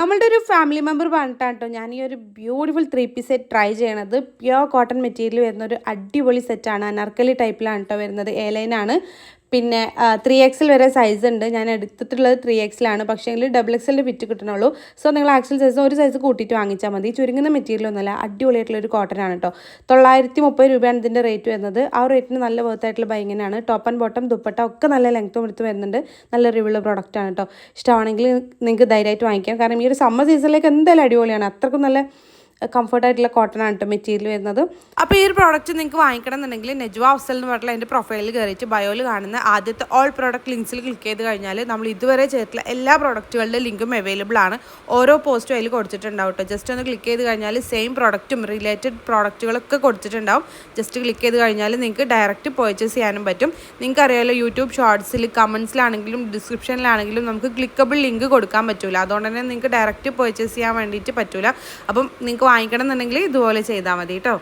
നമ്മളുടെ ഒരു family member പറഞ്ഞിട്ടാണ് കേട്ടോ ഞാൻ ഈ ഒരു ബ്യൂട്ടിഫുൾ 3 പീസ് സെറ്റ് ട്രൈ ചെയ്യണത്. പ്യുവർ കോട്ടൺ മെറ്റീരിയൽ വരുന്ന ഒരു അടിപൊളി സെറ്റാണ്. അനാർക്കലി ടൈപ്പിലാണ് കേട്ടോ വരുന്നത്. എ ലൈനാണ്. പിന്നെ 3XL വരെ സൈസ് ഉണ്ട്. ഞാൻ എടുത്തിട്ടുള്ളത് 3XL പക്ഷേ ഡബിൾ എക്സലിൻ്റെ ഫിറ്റ് കിട്ടണുള്ളൂ. സോ നിങ്ങൾ ആക്ച്വൽ സൈസ് ഒരു സൈസ് കൂട്ടിയിട്ട് വാങ്ങിച്ചാൽ മതി. ചുരുങ്ങുന്ന മെറ്റീരിയൽ ഒന്നുമല്ല, അടിപൊളിയായിട്ടുള്ളൊരു കോട്ടൺ ആണ് കേട്ടോ. 930 രൂപയാണ് ഇതിൻ്റെ റേറ്റ് വരുന്നത്. ആ റേറ്റിന് നല്ല വർത്തായിട്ടുള്ള ബൈങ്ങിനാണ്. ടോപ്പ് ആൻഡ് ബോട്ടം ദുപ്പട്ട ഒക്കെ നല്ല ലെങ്ത്തും എടുത്ത് വരുന്നുണ്ട്. നല്ല റിവ്യൂള്ള പ്രോഡക്റ്റാണ് കേട്ടോ. ഇഷ്ടമാണെങ്കിൽ നിങ്ങൾക്ക് ധൈര്യമായിട്ട് വാങ്ങിക്കാം. കാരണം ഈ ഒരു സമ്മർ സീസണിലേക്ക് എന്തായാലും അടിപൊളിയാണ്. അത്രക്കും നല്ല കംഫർട്ടായിട്ടുള്ള കോട്ടൺ ആണ് കേട്ടോ മെറ്റീരിയൽ വരുന്നത്. അപ്പോൾ ഈ ഒരു പ്രോഡക്റ്റ് നിങ്ങൾക്ക് വാങ്ങിക്കണം എന്നുണ്ടെങ്കിൽ നെജ്വ അഫ്സൽ എന്ന് പറഞ്ഞിട്ടുള്ള എൻ്റെ പ്രൊഫൈലിൽ കയറിയിട്ട് ബയോയിൽ കാണുന്ന ആദ്യത്തെ ഓൾ പ്രോഡക്റ്റ് ലിങ്ക്സിൽ ക്ലിക്ക് ചെയ്ത് കഴിഞ്ഞാൽ നമ്മൾ ഇതുവരെ ചെയ്തിട്ടുള്ള എല്ലാ പ്രോഡക്റ്റുകളുടെ ലിങ്കും അവൈലബിൾ ആണ്. ഓരോ പോസ്റ്റും അതിൽ കൊടുത്തിട്ടുണ്ടാവും കേട്ടോ. ജസ്റ്റ് ഒന്ന് ക്ലിക്ക് ചെയ്ത് കഴിഞ്ഞാൽ സെയിം പ്രോഡക്റ്റും റിലേറ്റഡ് പ്രോഡക്റ്റുകളൊക്കെ കൊടുത്തിട്ടുണ്ടാവും. ജസ്റ്റ് ക്ലിക്ക് ചെയ്ത് കഴിഞ്ഞാൽ നിങ്ങൾക്ക് ഡയറക്റ്റ് പർച്ചേസ് ചെയ്യാനും പറ്റും. നിങ്ങൾക്ക് അറിയാമല്ലോ, യൂട്യൂബ് ഷോർട്സിൽ കമൻസിലാണെങ്കിലും ഡിസ്ക്രിപ്ഷനിലാണെങ്കിലും നമുക്ക് ക്ലിക്കബിൾ ലിങ്ക് കൊടുക്കാൻ പറ്റില്ല. അതുകൊണ്ട് തന്നെ നിങ്ങൾക്ക് ഡയറക്റ്റ് പർച്ചേസ് ചെയ്യാൻ വേണ്ടിയിട്ട് പറ്റില്ല. അപ്പം നിങ്ങൾക്ക് വാങ്ങിക്കണം എന്നുണ്ടെങ്കിൽ ഇതുപോലെ ചെയ്താൽ മതി കേട്ടോ.